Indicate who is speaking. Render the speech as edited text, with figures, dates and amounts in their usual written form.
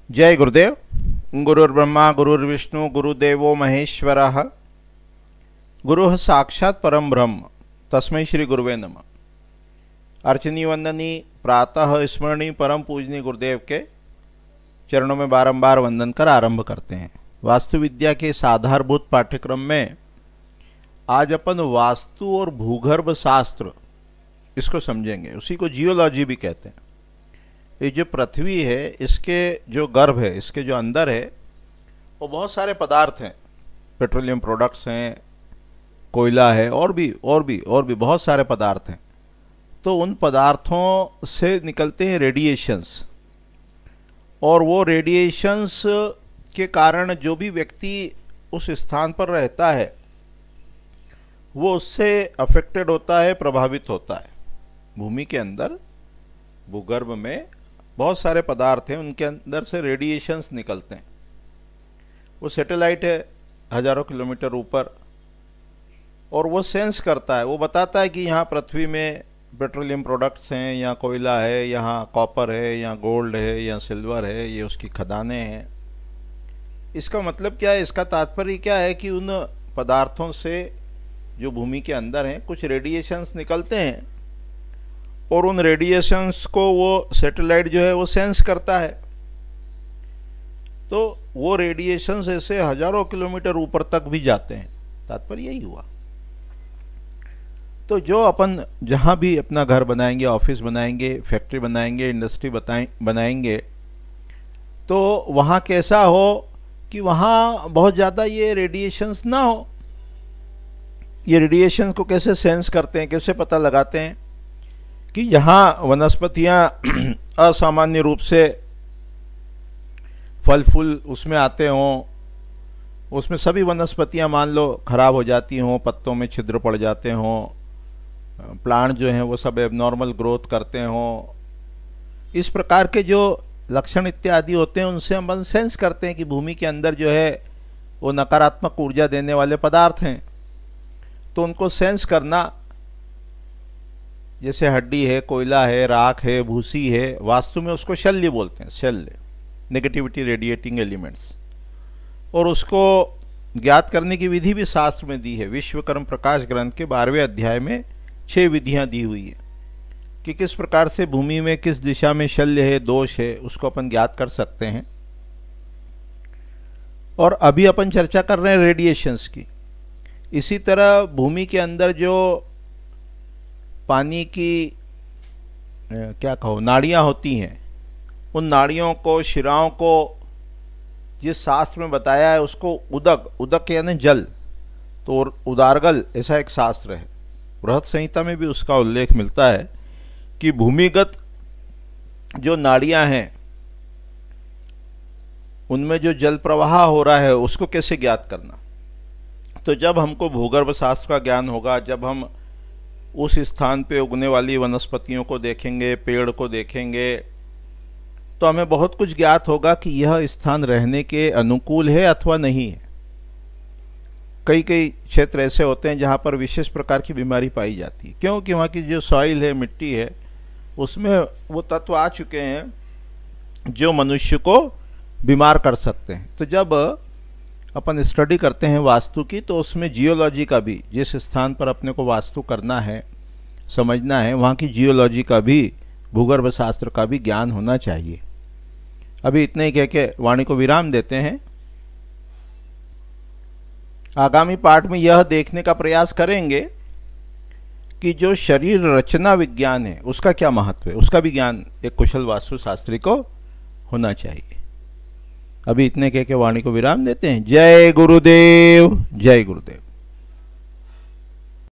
Speaker 1: जय गुरुदेव। गुरुर्ब्रह्मा गुरुर्विष्णु गुरुदेवो महेश्वरः। गुरुः साक्षात् परम ब्रह्म तस्मै श्री गुरुवे नमः। अर्चनी वंदनी प्रातः स्मरणी परम पूजनी गुरुदेव के चरणों में बारंबार वंदन कर आरंभ करते हैं। वास्तु विद्या के इस आधारभूत पाठ्यक्रम में आज अपन वास्तु और भूगर्भ शास्त्र इसको समझेंगे। उसी को जियोलॉजी भी कहते हैं। ये जो पृथ्वी है, इसके जो गर्भ है, इसके जो अंदर है, वो बहुत सारे पदार्थ हैं। पेट्रोलियम प्रोडक्ट्स हैं, कोयला है, और भी बहुत सारे पदार्थ हैं। तो उन पदार्थों से निकलते हैं रेडिएशंस, और वो रेडिएशंस के कारण जो भी व्यक्ति उस स्थान पर रहता है वो उससे अफेक्टेड होता है, प्रभावित होता है। भूमि के अंदर भूगर्भ में बहुत सारे पदार्थ हैं, उनके अंदर से रेडिएशंस निकलते हैं। वो सैटेलाइट है हजारों किलोमीटर ऊपर, और वो सेंस करता है, वो बताता है कि यहाँ पृथ्वी में पेट्रोलियम प्रोडक्ट्स हैं, यहाँ कोयला है, यहाँ कॉपर है, यहाँ गोल्ड है, यहाँ सिल्वर है, ये उसकी खदानें हैं। इसका मतलब क्या है? इसका तात्पर्य क्या है कि उन पदार्थों से जो भूमि के अंदर हैं कुछ रेडिएशंस निकलते हैं, और उन रेडिएशंस को वो सैटेलाइट जो है वो सेंस करता है। तो वो रेडिएशंस ऐसे हजारों किलोमीटर ऊपर तक भी जाते हैं। तात्पर्य यही हुआ। तो जो अपन जहाँ भी अपना घर बनाएंगे, ऑफिस बनाएंगे, फैक्ट्री बनाएंगे, इंडस्ट्री बनाएंगे, तो वहाँ कैसा हो कि वहाँ बहुत ज़्यादा ये रेडिएशंस ना हो। ये रेडिएशन को कैसे सेंस करते हैं, कैसे पता लगाते हैं कि यहाँ वनस्पतियाँ असामान्य रूप से फल फूल उसमें आते हों, उसमें सभी वनस्पतियाँ मान लो खराब हो जाती हों, पत्तों में छिद्र पड़ जाते हों, प्लांट जो हैं वो सब एबनॉर्मल ग्रोथ करते हों। इस प्रकार के जो लक्षण इत्यादि होते हैं उनसे हम सेंस करते हैं कि भूमि के अंदर जो है वो नकारात्मक ऊर्जा देने वाले पदार्थ हैं। तो उनको सेंस करना, जैसे हड्डी है, कोयला है, राख है, भूसी है, वास्तु में उसको शल्य बोलते हैं, शल्य, नेगेटिविटी रेडिएटिंग एलिमेंट्स। और उसको ज्ञात करने की विधि भी शास्त्र में दी है। विश्वकर्म प्रकाश ग्रंथ के 12वें अध्याय में 6 विधियां दी हुई है कि किस प्रकार से भूमि में किस दिशा में शल्य है, दोष है, उसको अपन ज्ञात कर सकते हैं। और अभी अपन चर्चा कर रहे हैं रेडिएशंस की। इसी तरह भूमि के अंदर जो पानी की क्या कहो नाड़ियाँ होती हैं, उन नाड़ियों को, शिराओं को जिस शास्त्र में बताया है उसको उदक, उदक यानी जल, तो उदारगल ऐसा एक शास्त्र है। बृहत संहिता में भी उसका उल्लेख मिलता है कि भूमिगत जो नाड़ियाँ हैं उनमें जो जल प्रवाह हो रहा है उसको कैसे ज्ञात करना। तो जब हमको भूगर्भ शास्त्र का ज्ञान होगा, जब हम उस स्थान पे उगने वाली वनस्पतियों को देखेंगे, पेड़ को देखेंगे, तो हमें बहुत कुछ ज्ञात होगा कि यह स्थान रहने के अनुकूल है अथवा नहीं है। कई क्षेत्र ऐसे होते हैं जहाँ पर विशेष प्रकार की बीमारी पाई जाती है, क्योंकि वहाँ की जो सॉइल है, मिट्टी है, उसमें वो तत्व आ चुके हैं जो मनुष्य को बीमार कर सकते हैं। तो जब अपन स्टडी करते हैं वास्तु की, तो उसमें जियोलॉजी का भी, जिस स्थान पर अपने को वास्तु करना है, समझना है, वहाँ की जियोलॉजी का भी, भूगर्भ शास्त्र का भी ज्ञान होना चाहिए। अभी इतने ही कह के वाणी को विराम देते हैं। आगामी पाठ में यह देखने का प्रयास करेंगे कि जो शरीर रचना विज्ञान है उसका क्या महत्व है, उसका भी ज्ञान एक कुशल वास्तुशास्त्री को होना चाहिए। अभी इतने कह के वाणी को विराम देते हैं। जय गुरुदेव, जय गुरुदेव।